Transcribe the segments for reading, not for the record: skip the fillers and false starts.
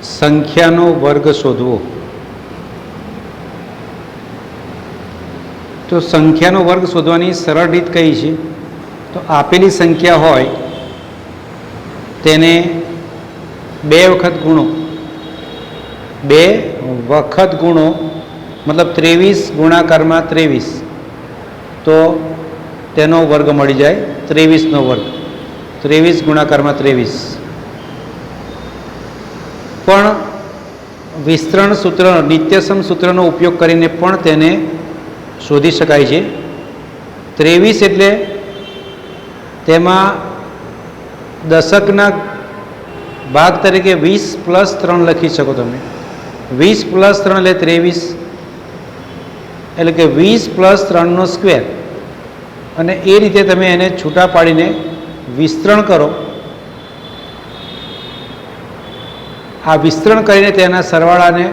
સંખ્યાનો વર્ગ શોધવો. તો સંખ્યાનો વર્ગ શોધવાની સરળ રીત કઈ છે? તો આપેલી સંખ્યા હોય તેને 2 વખત ગુણો. 2 વખત ગુણો મતલબ 23 ગુણાકારમાં 23, તો તેનો વર્ગ મળી જાય 23નો વર્ગ. 23 ગુણાકારમાં 23. પણ વિસ્તરણ સૂત્ર, નિત્યસમ સૂત્રનો ઉપયોગ કરીને પણ તેને શોધી શકાય છે. 23 એટલે તેમાં દશકના ભાગ તરીકે 20 + 3 લખી શકો તમે. 20 + 3 એટલે 23, એટલે કે 20 + 3નો સ્ક્વેર. અને એ રીતે તમે એને છૂટા પાડીને વિસ્તરણ કરો. આ વિસ્તરણ કરીને તેના સરવાળાને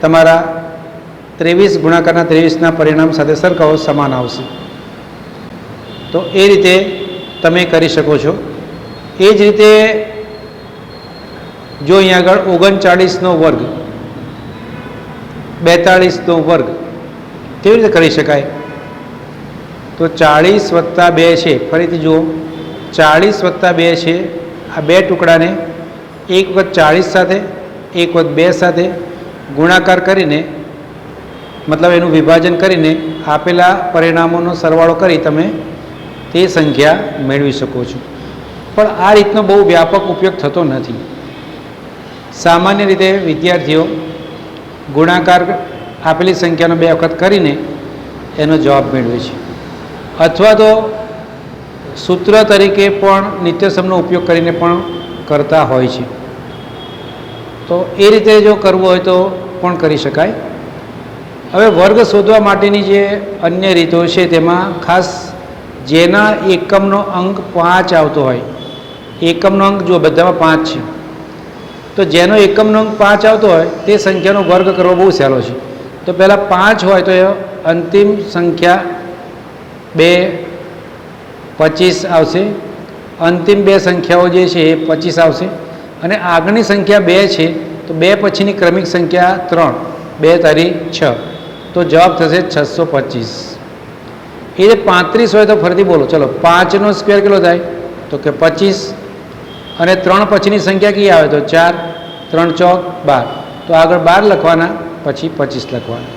તમારા 23 ગુણાકારના 23ના પરિણામ સાથે સરખાવો, સમાન આવશે. તો એ રીતે તમે કરી શકો છો. એ જ રીતે જો અહીંયા આગળ 39નો વર્ગ, 42નો વર્ગ કેવી રીતે કરી શકાય? તો 40 + 2 છે. ફરીથી જુઓ, 40 + 2 છે. આ બે ટુકડાને એક વખત 40 સાથે, એક વખત 2 સાથે ગુણાકાર કરીને, મતલબ એનું વિભાજન કરીને આપેલા પરિણામોનો સરવાળો કરી તમે તે સંખ્યા મેળવી શકો છો. પણ આ રીતનો બહુ વ્યાપક ઉપયોગ થતો નથી. સામાન્ય રીતે વિદ્યાર્થીઓ ગુણાકાર આપેલી સંખ્યાનો 2 વખત કરીને એનો જવાબ મેળવે છે, અથવા તો સૂત્ર તરીકે પણ નિત્યસમનો ઉપયોગ કરીને પણ કરતા હોય છે. તો એ રીતે જો કરવું હોય તો પણ કરી શકાય. હવે વર્ગ શોધવા માટેની જે અન્ય રીતો છે તેમાં ખાસ જેના એકમનો અંક 5 આવતો હોય, એકમનો અંક જો બધામાં 5 છે, તો જેનો એકમનો અંક 5 આવતો હોય તે સંખ્યાનો વર્ગ કરવો બહુ સહેલો છે. તો પહેલાં 5 હોય તો એ અંતિમ સંખ્યા 2 25 આવશે. અંતિમ 2 સંખ્યાઓ જે છે એ 25 આવશે. અને આગળની સંખ્યા 2 છે તો 2 પછીની ક્રમિક સંખ્યા 3, 2 તારી 6, તો જવાબ થશે 625. એ 35 હોય તો ફરીથી બોલો, ચલો 5નો સ્ક્વેર કેટલો થાય? તો કે 25. અને 3 પછીની સંખ્યા કઈ આવે? તો 4, 3 ચોક 12, તો આગળ 12 લખવાના, પછી 25 લખવાના.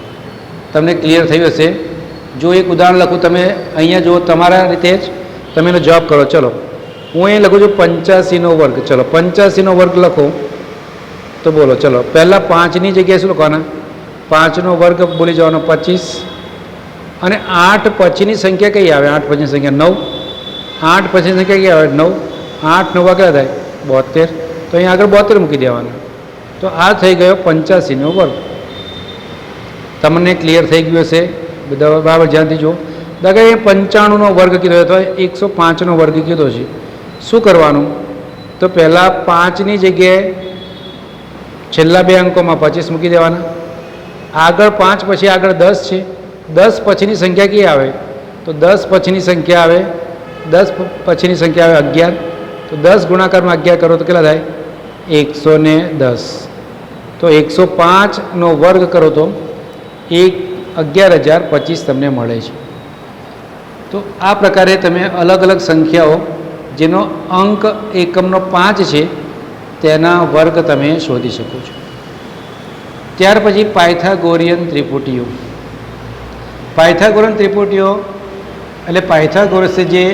તમને ક્લિયર થયું હશે. જો એક ઉદાહરણ લખું, તમે અહીંયા જુઓ, તમારા રીતે જ તમે એનો જવાબ કરો. ચલો હું અહીં લખું છું 85નો વર્ગ. ચલો 85નો વર્ગ લખો તો બોલો. ચલો પહેલાં 5ની જગ્યાએ શું લખવાના? 5નો વર્ગ બોલી જવાનો 25. અને 8 પછીની સંખ્યા કઈ આવે? 8 પછીની સંખ્યા 9. 8 પછીની સંખ્યા કઈ આવે? 9. 8 9 કેટલા થાય? 72. તો અહીંયા આગળ 72 મૂકી દેવાના. તો આ થઈ ગયો 85નો વર્ગ. તમને ક્લિયર થઈ ગયું હશે. બધા બરાબર ધ્યાનથી જુઓ. દાખલા 95નો વર્ગ કીધો હતો, 105નો વર્ગ કીધો છે. શું કરવાનું? તો પહેલાં 5ની જગ્યાએ છેલ્લા 2 અંકોમાં 25 મૂકી દેવાના. આગળ 5 પછી આગળ 10 છે. 10 પછીની સંખ્યા કઈ આવે? તો 10 પછીની સંખ્યા આવે, 10 પછીની સંખ્યા આવે 11. તો 10 ગુણાકારમાં 11 કરો તો કેટલા થાય? 110. તો 105નો વર્ગ કરો તો 11,025 તમને મળે છે. તો આ પ્રકારે તમે અલગ અલગ સંખ્યાઓ જેનો અંક એકમનો 5 છે તેના વર્ગ તમે શોધી શકો છો. ત્યાર પછી પાયથાગોરિયન ત્રિપુટીઓ. પાયથાગોરિયન ત્રિપુટીઓ એટલે પાયથાગોરસે જે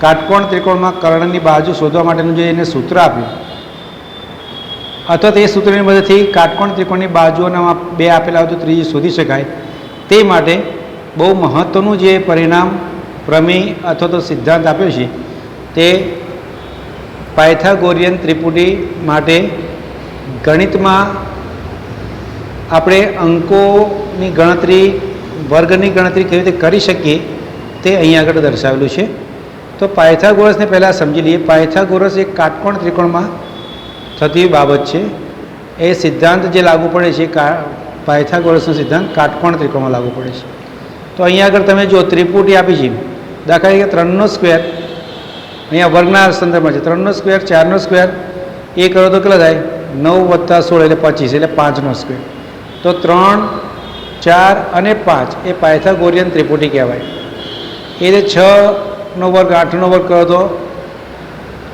કાટકોણ ત્રિકોણમાં કર્ણની બાજુ શોધવા માટેનું જે એને સૂત્ર આપ્યું, અથવા તે સૂત્રની મદદથી કાટકોણ ત્રિકોણની બાજુઓના 2 આપેલા હોય તો ત્રીજી શોધી શકાય. તે માટે બહુ મહત્ત્વનું જે પરિણામ, પ્રમેય અથવા તો સિદ્ધાંત આપ્યો છે તે પાયથાગોરિયન ત્રિપુટી માટે ગણિતમાં આપણે અંકોની ગણતરી, વર્ગની ગણતરી કેવી રીતે કરી શકીએ તે અહીં આગળ દર્શાવેલું છે. તો પાયથાગોરસને પહેલાં સમજી લઈએ. પાયથાગોરસ એક કાટકોણ ત્રિકોણમાં થતી બાબત છે. એ સિદ્ધાંત જે લાગુ પડે છે, પાયથાગોરસનો સિદ્ધાંત કાટકોણ ત્રિકોણમાં લાગુ પડે છે. તો અહીંયા આગળ તમે જો ત્રિપુટી આપી છે, દાખલા તરીકે 3નો સ્ક્વેર અહીંયા વર્ગના સંદર્ભમાં છે, 3નો સ્ક્વેર, 4નો સ્ક્વેર એ કરો તો કેટલા થાય? 9 + 16 એટલે 25, એટલે 5નો સ્ક્વેર. તો 3, 4 અને 5 એ પાયથાગોરિયન ત્રિપુટી કહેવાય. એ રીતે 6નો વર્ગ 8નો વર્ગ કરો તો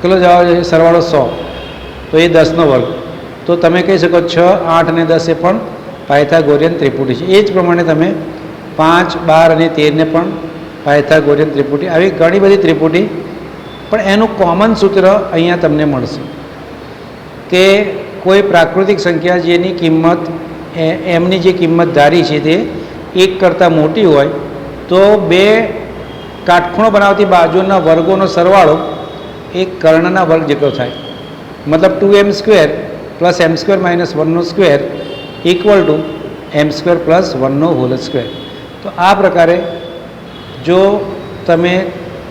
કેટલો જવાબ છે? સરવાળો 100, તો એ 10નો વર્ગ. તો તમે કહી શકો 6, 8 અને 10 એ પણ પાયથાગોરિયન ત્રિપુટી છે. એ જ પ્રમાણે તમે 5, 12 અને 13ને પણ પાયથાગોરિયન ત્રિપુટી, આવી ઘણી બધી ત્રિપુટી. પણ એનું કોમન સૂત્ર અહીંયા તમને મળશે કે કોઈ પ્રાકૃતિક સંખ્યા જેની કિંમત એમની જે કિંમત ધારી છે તે 1 કરતાં મોટી હોય તો બે કાટખૂણો બનાવતી બાજુના વર્ગોનો સરવાળો એ કર્ણના વર્ગ જેટલો થાય. મતલબ 2m² + m² - 1નો સ્ક્વેર = m² + 1નો હોલ સ્ક્વેર. તો આ પ્રકારે જો તમે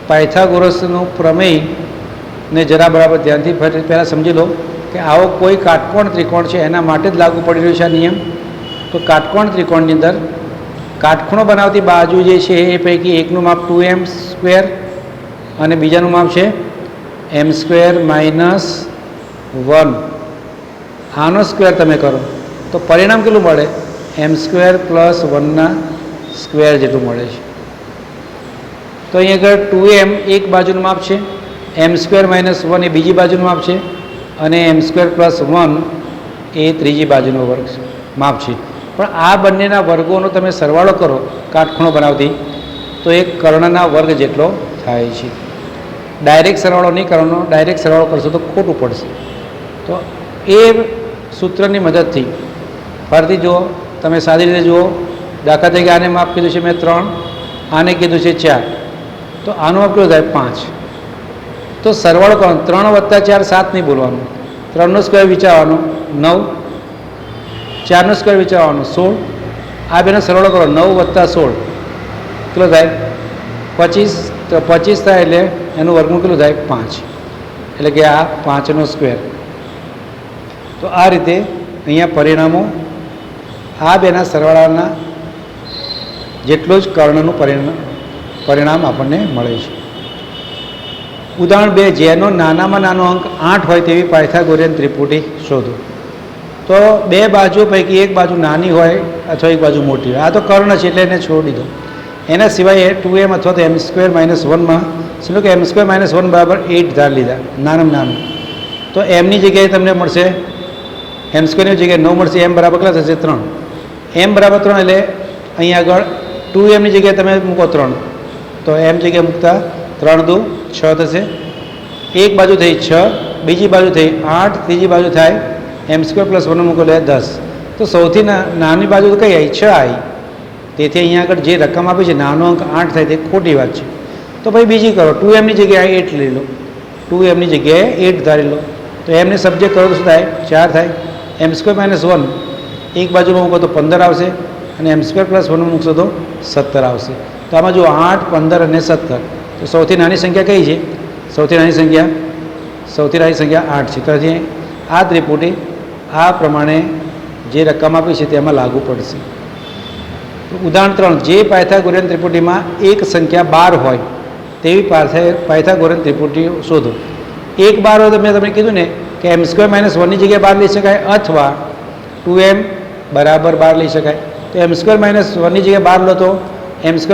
પાયથાગોરસનું પ્રમેયને જરા બરાબર ધ્યાનથી પહેલાં સમજી લો કે આવો કોઈ કાટકોણ ત્રિકોણ છે એના માટે જ લાગુ પડી રહ્યો છે આ નિયમ. તો કાટકોણ ત્રિકોણની અંદર કાટખૂણો બનાવતી બાજુ જે છે એ પૈકી એકનું માપ 2m² અને બીજાનું માપ છે m² - 1. આનો સ્ક્વેર તમે કરો તો પરિણામ કેટલું મળે? m² + 1ના સ્ક્વેર જેટલું મળે છે. તો અહીં આગળ 2m એક બાજુનું માપ છે, m² - 1 એ બીજી બાજુનું માપ છે અને m² + 1 એ ત્રીજી બાજુનો વર્ગ માપ છે. પણ આ બંનેના વર્ગોનો તમે સરવાળો કરો કાટખૂણો બનાવતી તો એ કર્ણના વર્ગ જેટલો થાય છે. ડાયરેક્ટ સરવાળો નહીં કરવાનો, ડાયરેક્ટ સરવાળો કરશો તો ખોટું પડશે. તો એ સૂત્રની મદદથી ફરીથી જુઓ, તમે સાદી રીતે જુઓ. દાખલા તરીકે આને માપ કીધું છે મેં 3, આને કીધું છે 4, તો આનું માપ કેટલું થાય? 5. તો સરવાળો કરવાનો, 3 + 4 7 નહીં બોલવાનું, 3નો સ્ક્વેર વિચારવાનો 9, 4નો સ્ક્વેર વિચારવાનો 16. આ બેનો સરવાળો કરો, 9 + 16 કેટલો થાય? 25. તો 25 થાય એટલે એનું વર્ગમૂળ કેટલું થાય? 5. એટલે કે આ 5નો સ્ક્વેર. તો આ રીતે અહીંયા પરિણામો આ બેના સરવાળાના જેટલું જ કર્ણનું પરિણામ આપણને મળે છે. ઉદાહરણ 2, જેનો નાનામાં નાનો અંક 8 હોય તેવી પાયથાગોરિયન ત્રિપુટી શોધો. તો બે બાજુ પૈકી એક બાજુ નાની હોય અથવા એક બાજુ મોટી હોય. આ તો કર્ણ છે એટલે એને છોડી દો. એના સિવાય 2m અથવા તો m² - 1માં સમજો કે m² - 1 = 8 ધાર લીધા, નાનામાં નાનું. તો mની જગ્યાએ તમને મળશે m² ની જગ્યાએ 9 મળશે. m બરાબર કેટલા થશે? 3. m બરાબર 3 એટલે અહીંયા આગળ 2mની જગ્યાએ તમે મૂકો 3, તો m જગ્યાએ મૂકતા 3 દુ 6 થશે. એક બાજુ થઈ 6, બીજી બાજુ થઈ 8, ત્રીજી બાજુ થાય m² + 1 મૂકો એટલે 10. તો સૌથી નાની બાજુ તો કઈ આવી? 6 આવી. તેથી અહીંયા આગળ જે રકમ આપી છે નાનો અંક 8 થાય તે ખોટી વાત છે. તો ભાઈ બીજી કરો, 2mની જગ્યાએ 8 લઈ લો, 2mની જગ્યાએ 8 ધારી લો. તો એમને સબ્જેક્ટ કરો તો શું થાય? 4 થાય. m² - 1 એક બાજુમાં મૂકો તો 15 આવશે અને m² + 1 મૂકશો તો 17 આવશે. તો આમાં જો 8, 15 અને 17, તો સૌથી નાની સંખ્યા કઈ છે? સૌથી નાની સંખ્યા 8 છે. તો આ ત્રિપુટી આ પ્રમાણે જે રકમ આપી છે તેમાં લાગુ પડશે. ઉદાહરણ 3, જે પાયથાગોરિયન ત્રિપુટીમાં એક સંખ્યા 12 હોય તેવી પાયથાગોરિયન ત્રિપુટી શોધો. 1 12 હોય તો મેં તમને કીધું ને કે m² - 1ની જગ્યાએ 12 લઈ શકાય અથવા 2m = 12 લઈ શકાય. તો m² - 1ની જગ્યાએ 12 લો તો m² =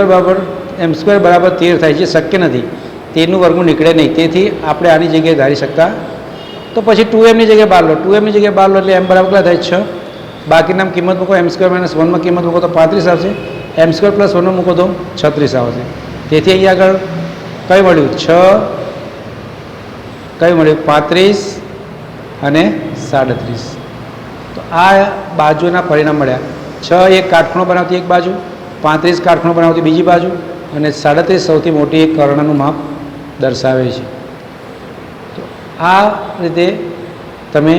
13 થાય, જે શક્ય નથી. 13નું વર્ગમૂળ નીકળે નહીં, તેથી આપણે આની જગ્યાએ ધારી શકતા. તો પછી 2mની જગ્યાએ 12 લો, 2mની જગ્યાએ 12 લો એટલે m બરાબર કેટલા થાય? 6. બાકીના કિંમત મૂકો, m² - 1માં કિંમત મૂકો તો 35 આવશે, m² + 1 મૂકો તો 36 આવશે. તેથી અહીં આગળ કઈ મળ્યું? 6, કઈ મળ્યું? 35 અને 37. તો આ બાજુના પરિણામ મળ્યા. 6 એક કાટખૂણો બનાવતી એક બાજુ, 35 કાટખૂણો બનાવતી બીજી બાજુ અને 37 સૌથી મોટી એક કર્ણનું માપ દર્શાવે છે. તો આ રીતે તમે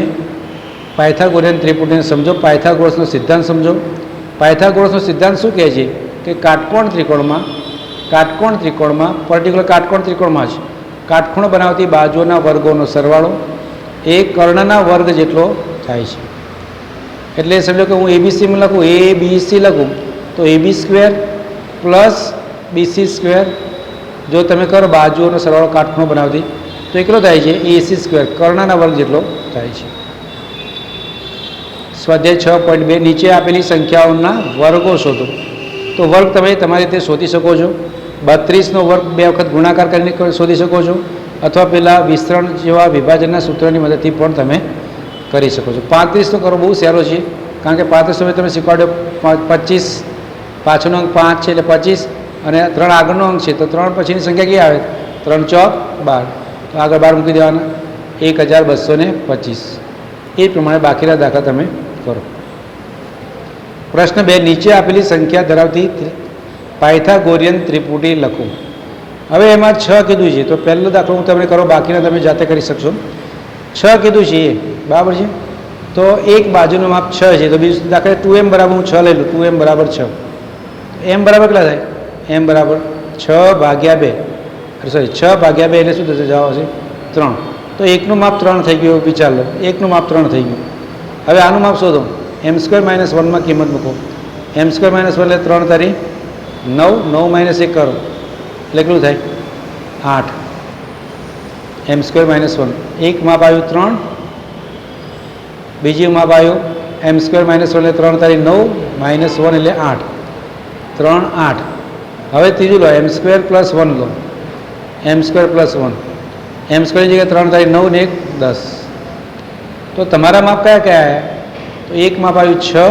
પાયથાગોરિયન ત્રિપુટીને સમજો, પાયથાગોરસનો સિદ્ધાંત સમજો. પાયથાગોરસનો સિદ્ધાંત શું કહે છે કે કાટકોણ ત્રિકોણમાં પર્ટિક્યુલર કાટકોણ ત્રિકોણમાં જ કાટખૂણો બનાવતી બાજુઓના વર્ગોનો સરવાળો એ કર્ણના વર્ગ જેટલો થાય છે. એટલે સમજો કે હું ABCમાં લખું, ABC લખું તો AB² + BC², જો તમે કરો બાજુઓનો સરવાળો કાટખૂણો બનાવતી તો એકલો થાય છે AC², કર્ણના વર્ગ જેટલો થાય છે. સ્વાધ્યાય 6.2 નીચે આપેલી સંખ્યાઓના વર્ગો શોધો. તો વર્ગ તમે તમારી રીતે શોધી શકો છો. 32નો વર્ગ 2 વખત ગુણાકાર કરીને શોધી શકો છો, અથવા પેલા વિસ્તરણ જેવા વિભાજનના સૂત્રની મદદથી પણ તમે કરી શકો છો. 35નો કરો બહુ સહેલો છે, કારણ કે 35 તમે શીખવાડ્યો 25, પાછળનો અંક 5 છે એટલે 25, અને 3 આગળનો અંક છે તો 3 પછીની સંખ્યા કઈ આવે? 3 ચોક 12, તો આગળ 12 મૂકી દેવાના. 1225. એ પ્રમાણે બાકીના દાખલા તમે કરો. પ્રશ્ન 2, નીચે આપેલી સંખ્યા ધરાવતી પાયથાગોરિયન ત્રિપુટી લખો. હવે એમાં 6 કીધું છે, તો પહેલો દાખલો હું તમને કરો, બાકીના તમે જાતે કરી શકશો. 6 કીધું છે એ બરાબર છે, તો એક બાજુનું માપ 6 છે, તો બીજું દાખલા 2m બરાબર હું 6 લઈ લઉં. 2m બરાબર 6. m બરાબર કેટલા થાય? m બરાબર 6 ભાગ્યા 2, સોરી 6 ભાગ્યા 2 એટલે શું થશે? જવાબ આવશે 3. તો એકનું માપ 3 થઈ ગયું. વિચાર લો, એકનું માપ 3 થઈ ગયું. હવે આનું માપ શોધો. m² - 1 કિંમત મૂકો. m² - 1 એટલે 3 તારી 9, 9 - 1 કરો એટલે કેટલું થાય? 8. m² - 1, એક માપ આવ્યું 3, બીજું માપ આવ્યું m² - 1 એટલે 3 તારી 9 -1 એટલે 8. 3, 8. હવે ત્રીજું લો, m² + 1 લો. m² + 1, m² ની જગ્યાએ 3 તારી 9 ને 1 10. તો તમારા માપ કયા કયા આવ્યા? તો એક માપ આવ્યું 6,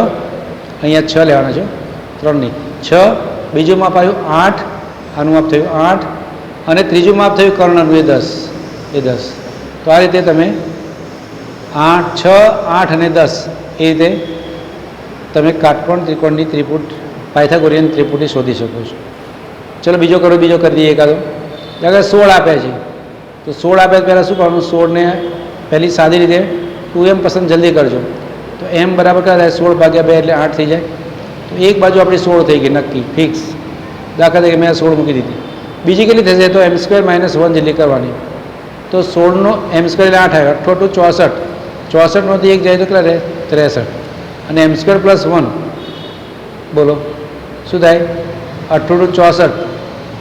અહીંયા 6 લેવાના છે, 3 નહીં, 6. બીજું માપ આવ્યું 8, આનું માપ થયું 8, અને ત્રીજું માપ થયું કર્ણનું એ 10, એ 10. તો આ રીતે તમે 8, 6, 8 અને 10 એ રીતે તમે કાટકોણ ત્રિકોણની પાયથાગોરિયન ત્રિપુટી શોધી શકો છો. ચલો બીજો કરો, બીજો કરી દઈએ એકાદો. અગર 16 આપ્યા છે, તો 16 આપ્યા પહેલાં શું કરવાનું? 16ને પહેલી સાદી રીતે 2m પસંદ જલ્દી કરજો. તો m બરાબર કેટલા થાય? 16 ભાગ્યા 2 એટલે 8 થઈ જાય. તો એક બાજુ આપણી 16 થઈ ગઈ નક્કી, ફિક્સ. દાખલા તરીકે મેં 16 મૂકી દીધી. બીજી કેટલી થશે? તો m² - 1 જેટલી કરવાની. તો 16નો m² એટલે 8 આવ્યો, 8 × 64. 64માંથી એક જાય તો કેટલા રહે? 63. અને m² + 1 બોલો શું થાય? 8 × 64,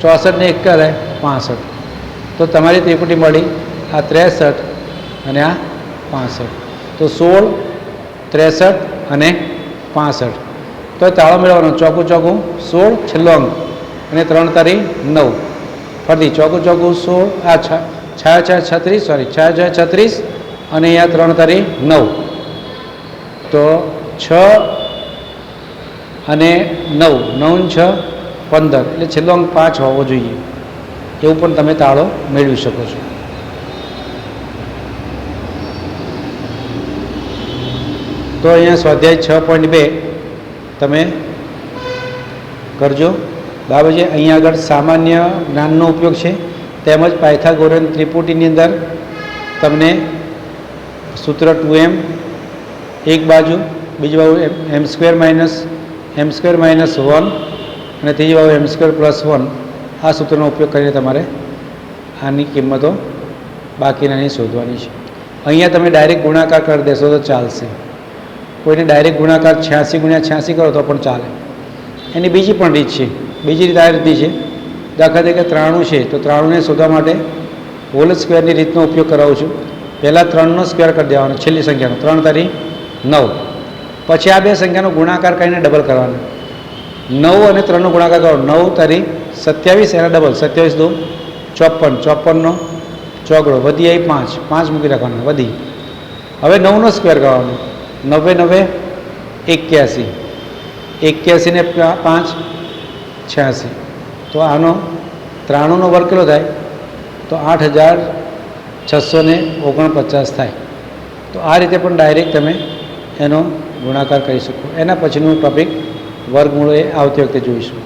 64 ને 1 કરે 65. તો તમારી ત્રિપુટી મળી આ 63 અને આ 65. તો 16, 63 અને 65. તો તાળો મેળવવાનો. ચોકું ચોકું 16, છેલ્લો અંક, અને 3 તારી 9. ફરીથી ચોકું ચોકું 16, આ 36, સોરી 36, અને અહીંયા 3 તારી 9. તો 6 અને 9, 9 × 6 = 15, એટલે છેલ્લો અંક 5 હોવો જોઈએ. એવું પણ તમે તાળો મેળવી શકો છો. તો અહીંયા સ્વાધ્યાય 6.2 તમે કરજો. બરાબર છે. અહીંયા આગળ સામાન્ય જ્ઞાનનો ઉપયોગ છે, તેમજ પાયથાગોરિયન ત્રિપુટીની અંદર તમને સૂત્ર 2m એક બાજુ, બીજી બાજુ m² - 1 અને ત્રીજી બાજુ m² + 1, આ સૂત્રનો ઉપયોગ કરીને તમારે આની કિંમતો બાકીનાની શોધવાની છે. અહીંયા તમે ડાયરેક્ટ ગુણાકાર કરી દેશો તો ચાલશે. કોઈને ડાયરેક્ટ ગુણાકાર 86 × 86 કરો તો પણ ચાલે. એની બીજી પણ રીત છે. બીજી રીત આ રીતની છે. દાખલા તરીકે 93 છે, તો 93ને શોધવા માટે હોલ સ્ક્વેરની રીતનો ઉપયોગ કરાવું છું. પહેલાં 3નો સ્ક્વેર કરી દેવાનો, છેલ્લી સંખ્યાનો, 3 તારી 9. પછી આ બે સંખ્યાનો ગુણાકાર કરીને ડબલ કરવાનો. 9 અને 3નો ગુણાકાર કરો, 9 તારી 27, એના ડબલ 27 × 2 = 54, 54નો ચોગડો, વધી આવી 5, 5 મૂકી રાખવાનો, વધી. હવે 9નો સ્ક્વેર કરવાનો, 9 × 9 = 81, ને 5 = 86. તો આનો 93નો વર્ગ કેટલો થાય? તો 8649 થાય. તો આ રીતે પણ ડાયરેક્ટ તમે એનો ગુણાકાર કરી શકો. એના પછીનું ટૉપિક વર્ગમૂળો એ આવતી વખતે જોઈશું.